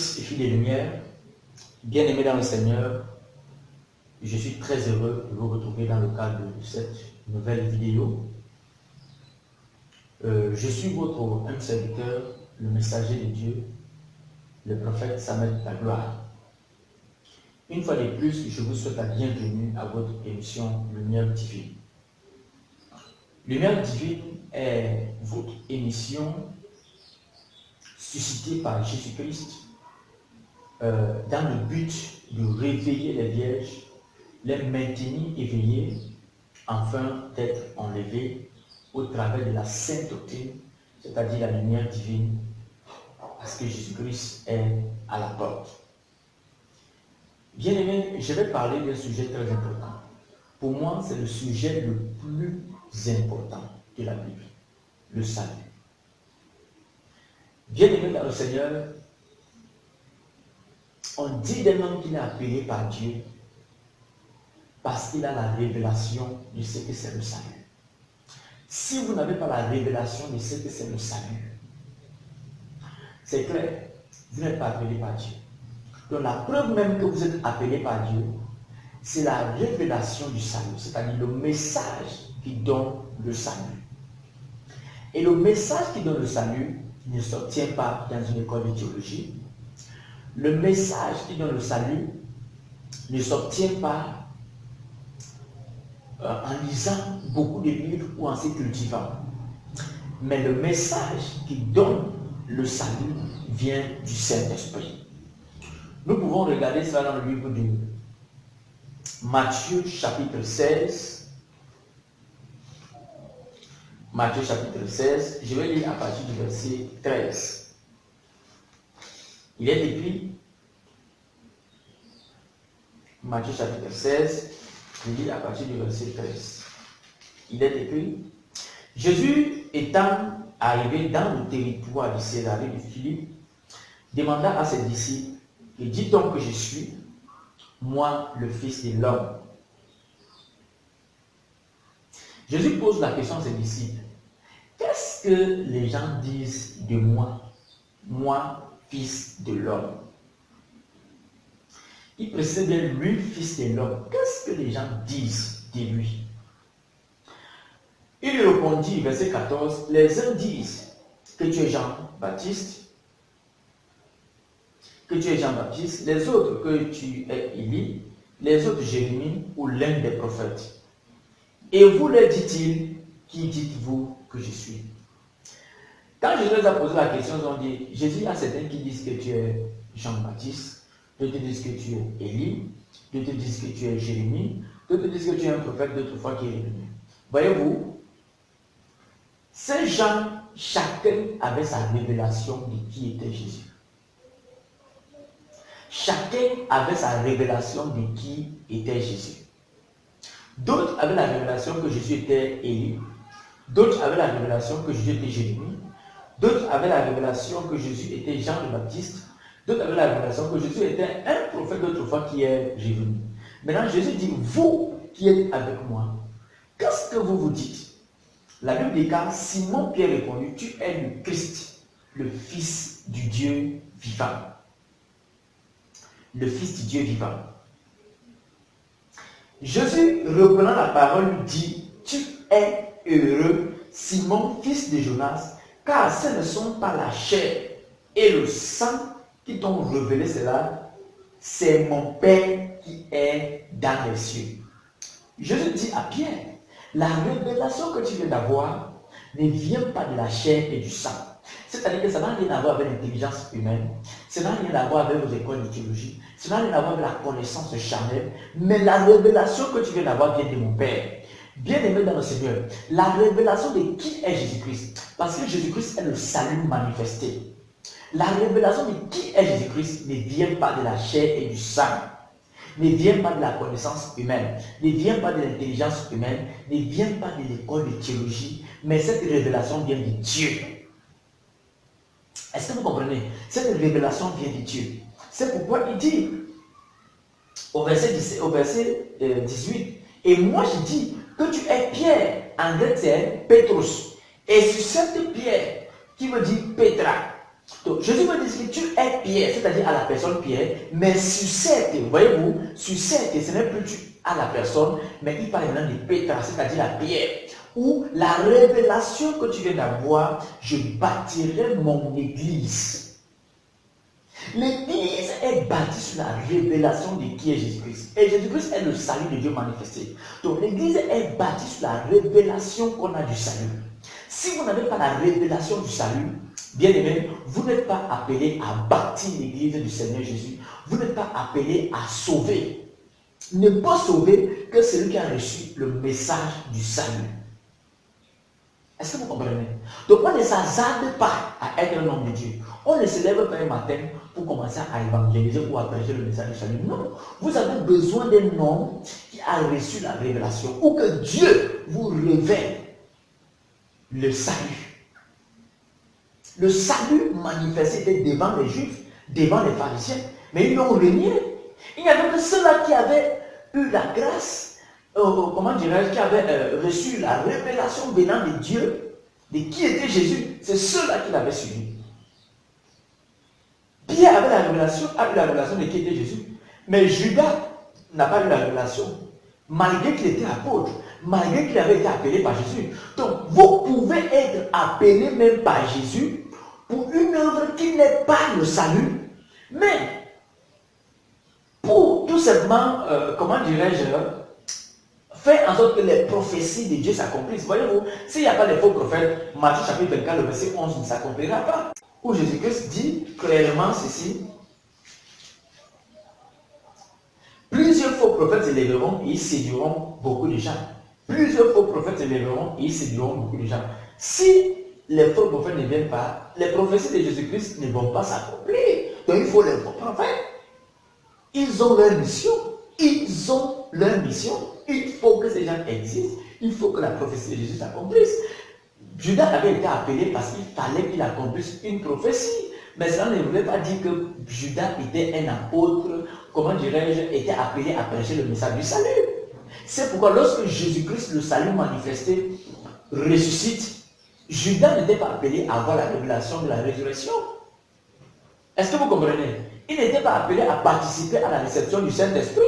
fils et filles des Lumières, bien-aimés dans le Seigneur, je suis très heureux de vous retrouver dans le cadre de cette nouvelle vidéo. Je suis votre humble serviteur, le messager de Dieu, le prophète Samuel Tagloire. Une fois de plus, je vous souhaite la bienvenue à votre émission Lumière Divine. Lumière Divine est votre émission suscitée par Jésus-Christ dans le but de réveiller les vierges, les maintenir éveillés, afin d'être enlevés au travers de la sainte doctrine, c'est-à-dire la lumière divine, parce que Jésus-Christ est à la porte. Bien-aimés, je vais parler d'un sujet très important. Pour moi, c'est le sujet le plus important de la Bible, le salut. Bien-aimés dans le Seigneur, on dit d'un homme qu'il est appelé par Dieu parce qu'il a la révélation de ce que c'est le salut. Si vous n'avez pas la révélation de ce que c'est le salut, c'est clair, vous n'êtes pas appelé par Dieu. Donc la preuve même que vous êtes appelé par Dieu, c'est la révélation du salut, c'est-à-dire le message qui donne le salut. Et le message qui donne le salut ne s'obtient pas dans une école de théologie. Le message qui donne le salut ne s'obtient pas en lisant beaucoup de livres ou en se cultivant. Mais le message qui donne le salut vient du Saint-Esprit. Nous pouvons regarder cela dans le livre de Matthieu chapitre 16. Matthieu chapitre 16, je vais lire à partir du verset 13. Il est écrit, Matthieu chapitre 16, je lis à partir du verset 13. Il est écrit, Jésus étant arrivé dans le territoire de Césarée de Philippe, demanda à ses disciples, et dit donc que je suis, moi, le Fils de l'homme. Jésus pose la question à ses disciples, qu'est-ce que les gens disent de moi, moi, Fils de l'homme? Il précise bien lui, Fils de l'homme. Qu'est-ce que les gens disent de lui? Il lui répondit, verset 14, les uns disent que tu es Jean-Baptiste, les autres que tu es Élie, les autres Jérémie ou l'un des prophètes. Et vous, leur dit-il, qui dites-vous que je suis? Quand Jésus les a posé la question, ils ont dit, Jésus, il y a certains qui disent que tu es Jean-Baptiste, d'autres disent que tu es Élie, d'autres disent que tu es Jérémie, d'autres disent que tu es un prophète, d'autres fois qui est revenu. Voyez-vous, ces gens, chacun avait sa révélation de qui était Jésus. Chacun avait sa révélation de qui était Jésus. D'autres avaient la révélation que Jésus était Élie, d'autres avaient la révélation que Jésus était Jérémie, d'autres avaient la révélation que Jésus était Jean le Baptiste, d'autres avaient la révélation que Jésus était un prophète d'autrefois qui est revenu. Maintenant, Jésus dit, vous qui êtes avec moi, qu'est-ce que vous vous dites? La Bible déclare, Simon Pierre répondit, tu es le Christ, le Fils du Dieu vivant. Le Fils du Dieu vivant. Jésus, reprenant la parole, lui dit, tu es heureux, Simon, fils de Jonas, car ce ne sont pas la chair et le sang qui t'ont révélé cela, c'est mon Père qui est dans les cieux. Jésus dit à Pierre, la révélation que tu viens d'avoir ne vient pas de la chair et du sang. C'est-à-dire que ça n'a rien à voir avec l'intelligence humaine, ça n'a rien à voir avec vos écoles de théologie, ça n'a rien à voir avec la connaissance charnelle, mais la révélation que tu viens d'avoir vient de mon Père. Bien-aimé dans le Seigneur, la révélation de qui est Jésus-Christ, parce que Jésus-Christ est le salut manifesté. La révélation de qui est Jésus-Christ ne vient pas de la chair et du sang, ne vient pas de la connaissance humaine, ne vient pas de l'intelligence humaine, ne vient pas de l'école de théologie, mais cette révélation vient de Dieu. Est-ce que vous comprenez? Cette révélation vient de Dieu. C'est pourquoi il dit au verset 18, et moi je dis que tu es Pierre, en grec c'est Pétrus, et sur cette pierre, qui veut dire Pétra, Donc, Jésus me dit que tu es Pierre, c'est-à-dire à la personne Pierre, mais suscite, voyez-vous, suscite, ce n'est plus tu à la personne, mais il parle maintenant de Pétra, c'est-à-dire la pierre, où la révélation que tu viens d'avoir, je bâtirai mon église. L'église est bâtie sur la révélation de qui est Jésus-Christ. Et Jésus-Christ est le salut de Dieu manifesté. Donc l'église est bâtie sur la révélation qu'on a du salut. Si vous n'avez pas la révélation du salut, bien aimé, vous n'êtes pas appelé à bâtir l'église du Seigneur Jésus. Vous n'êtes pas appelé à sauver. Ne peut sauver que celui qui a reçu le message du salut. Est-ce que vous comprenez? Donc on ne s'hasarde pas à être un homme de Dieu. On ne se lève pas un matin pour commencer à évangéliser ou à prêcher le message du salut. Non. Vous avez besoin d'un homme qui a reçu la révélation ou que Dieu vous révèle le salut. Le salut manifesté était devant les Juifs, devant les pharisiens, mais ils l'ont renié. Il n'y avait que ceux-là qui avaient eu la grâce, comment dirais-je, qui avaient reçu la révélation venant de Dieu, de qui était Jésus. C'est ceux-là qui l'avaient suivi. Pierre avait la révélation, a eu la révélation de qui était Jésus. Mais Judas n'a pas eu la révélation, malgré qu'il était apôtre, malgré qu'il avait été appelé par Jésus. Donc, vous pouvez être appelé même par Jésus pour une œuvre qui n'est pas le salut, mais pour tout simplement, comment dirais-je, faire en sorte que les prophéties de Dieu s'accomplissent. Voyez-vous, s'il n'y a pas les faux prophètes, Matthieu chapitre 24, le verset 11 ne s'accomplira pas. Où Jésus-Christ dit clairement ceci. Plusieurs faux prophètes s'élèveront et ils séduiront beaucoup de gens. Plusieurs faux prophètes s'élèveront et ils séduiront beaucoup de gens. Si les faux prophètes ne viennent pas, les prophéties de Jésus-Christ ne vont pas s'accomplir. Donc il faut les faux prophètes. Ils ont leur mission. Ils ont leur mission. Il faut que ces gens existent. Il faut que la prophétie de Jésus s'accomplisse. Judas avait été appelé parce qu'il fallait qu'il accomplisse une prophétie. Mais cela ne voulait pas dire que Judas était un apôtre, comment dirais-je, était appelé à prêcher le message du salut. C'est pourquoi lorsque Jésus-Christ, le salut manifesté, ressuscite, Judas n'était pas appelé à avoir la révélation de la résurrection. Est-ce que vous comprenez? Il n'était pas appelé à participer à la réception du Saint-Esprit.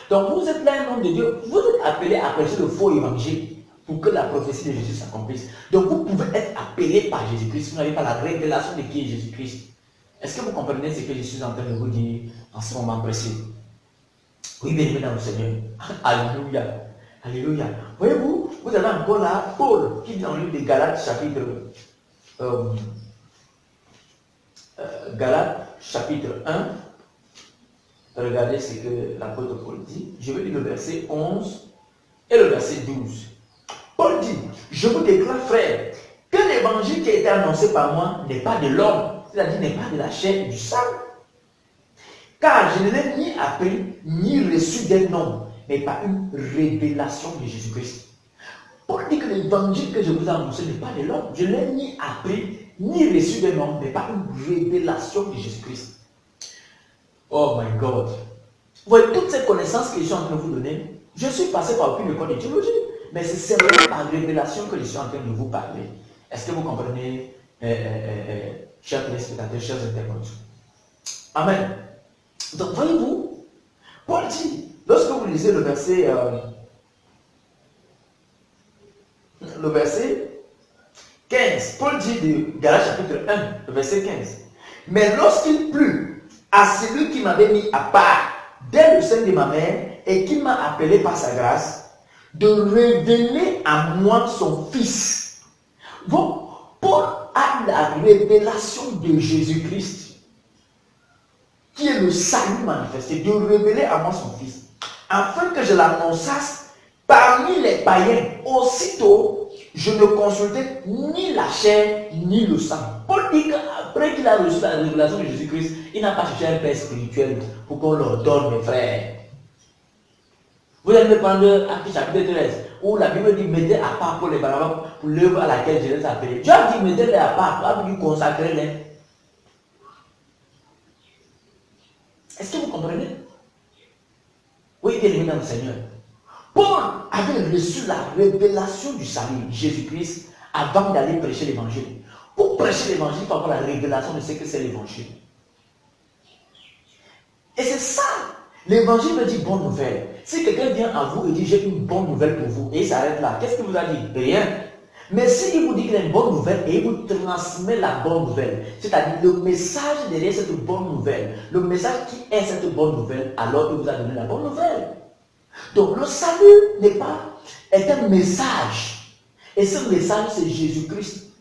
Donc vous êtes là un homme de Dieu, vous êtes appelé à prêcher le faux évangile pour que la prophétie de Jésus s'accomplisse. Donc vous pouvez être appelé par Jésus-Christ si vous n'avez pas la révélation de qui est Jésus-Christ. Est-ce que vous comprenez ce que je suis en train de vous dire en ce moment précis? Oui, bien aimé dans le Seigneur. Alléluia. Alléluia. Voyez-vous, vous avez encore là Paul qui dit dans le livre de Galates chapitre 1. Regardez ce que l'apôtre Paul dit. Je vais lire le verset 11 et le verset 12. Paul dit, je vous déclare, frère, que l'évangile qui a été annoncé par moi n'est pas de l'homme, c'est-à-dire n'est pas de la chair et du sang. Car je ne l'ai ni appris, ni reçu d'un homme, mais par une révélation de Jésus-Christ. Paul dit que l'évangile que je vous ai annoncé n'est pas de l'homme. Je ne l'ai ni appris, ni reçu d'un homme, mais par une révélation de Jésus-Christ. Oh my God. Vous voyez, toutes ces connaissances que je suis en train de vous donner, je suis passé par aucune école de théologie, mais c'est simplement par révélation que je suis en train de vous parler. Est-ce que vous comprenez, chers téléspectateurs, chers internautes? Amen. Donc, voyez-vous, Paul dit, lorsque vous lisez le verset 15, Paul dit de Galates chapitre 1, le verset 15. Mais lorsqu'il plut à celui qui m'avait mis à part dès le sein de ma mère et qui m'a appelé par sa grâce, de révéler à moi son Fils. Donc, Paul a la révélation de Jésus-Christ, qui est le salut manifesté, de révéler à moi son Fils, afin que je l'annonçasse parmi les païens. Aussitôt, je ne consultais ni la chair, ni le sang. Paul dit qu'après qu'il a reçu la révélation de Jésus-Christ, il n'a pas cherché un père spirituel pour qu'on leur donne, mes frères. Vous allez me prendre Actes chapitre 13, où la Bible dit mettez à part pour les Barnabas pour l'œuvre à laquelle je les ai appelés. Dieu a dit mettez-les à part, a dit consacrez-les. Est-ce que vous comprenez? Oui, bien aimé dans le Seigneur. Paul avait reçu la révélation du salut, Jésus-Christ, avant d'aller prêcher l'évangile. Pour prêcher l'évangile, il faut avoir la révélation de ce que c'est l'évangile. Et c'est ça. L'évangile me dit bonne nouvelle. Si quelqu'un vient à vous et dit j'ai une bonne nouvelle pour vous, et il s'arrête là, qu'est-ce qu'il vous a dit? Rien. Mais s'il vous dit qu'il a une bonne nouvelle et il vous transmet la bonne nouvelle, c'est-à-dire le message derrière cette bonne nouvelle, le message qui est cette bonne nouvelle, alors il vous a donné la bonne nouvelle. Donc le salut est un message. Et ce message, c'est Jésus-Christ.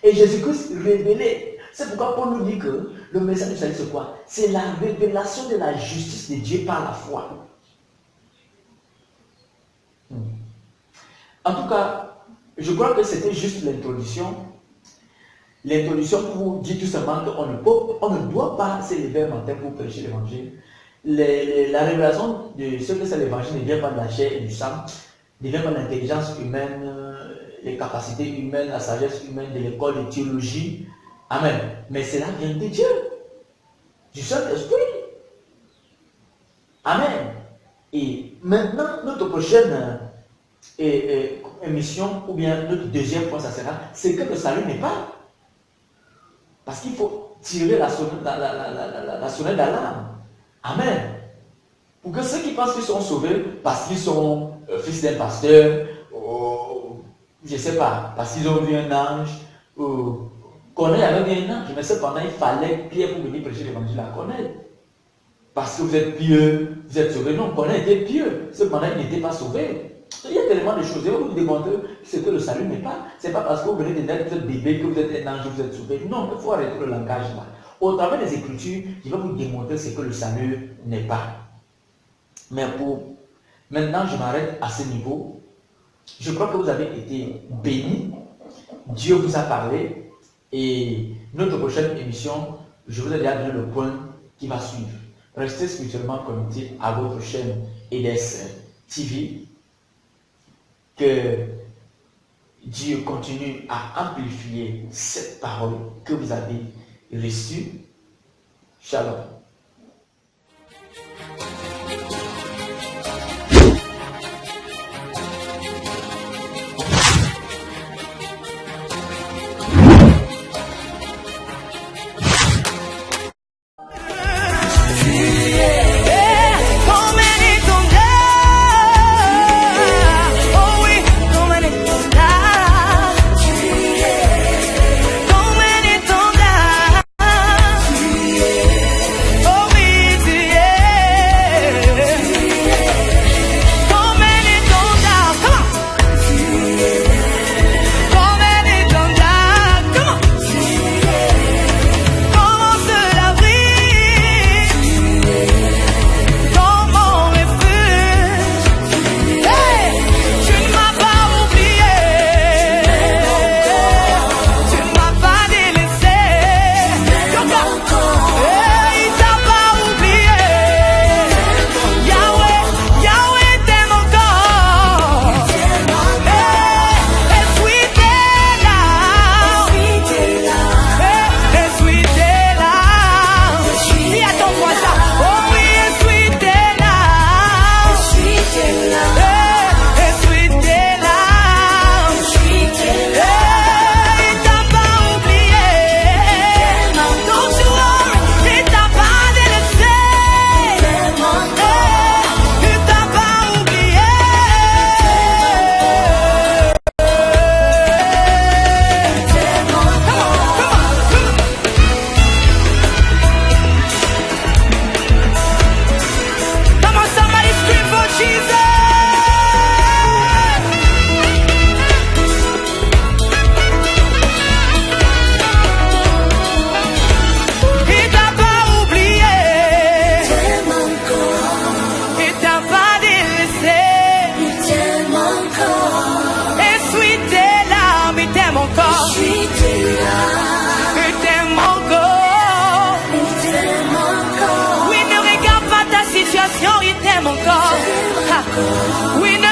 Et Jésus-Christ révélé. C'est pourquoi Paul nous dit que le message du salut, c'est quoi? C'est la révélation de la justice de Dieu par la foi. En tout cas, je crois que c'était juste l'introduction. L'introduction pour vous dire tout simplement qu'on ne doit pas s'élever un matin pour prêcher l'évangile. La révélation de ce que c'est l'évangile ne vient pas de la chair et du sang, ne vient pas de l'intelligence humaine, les capacités humaines, la sagesse humaine de l'école de théologie. Amen. Mais cela vient de Dieu, du Saint-Esprit. Amen. Et maintenant, notre prochaine émission, ou bien notre deuxième point, ça sera, c'est que le salut n'est pas. Parce qu'il faut tirer la sonnette d'alarme. Amen. Pour que ceux qui pensent qu'ils sont sauvés parce qu'ils sont fils d'un pasteur, je ne sais pas, parce qu'ils ont vu un ange, Corneille avait vu un ange, mais cependant il fallait Pierre pour venir prêcher l'évangile à Corneille. Parce que vous êtes pieux, vous êtes sauvés. Non, Corneille était pieux, cependant il n'était pas sauvé. Il y a tellement de choses. Et vous vous demandez ce que le salut n'est pas. Ce n'est pas parce que vous venez de naître, vous êtes bébé, que vous êtes un ange, vous êtes sauvé. Non, il faut arrêter le langage là. Au travers des Écritures, il va vous démontrer ce que le salut n'est pas. Mais maintenant, je m'arrête à ce niveau. Je crois que vous avez été bénis. Dieu vous a parlé. Et notre prochaine émission, je vous ai déjà donné le point qui va suivre. Restez spirituellement connectés à votre chaîne EDS TV. Que Dieu continue à amplifier cette parole que vous avez reçue. Shalom. Oui, ne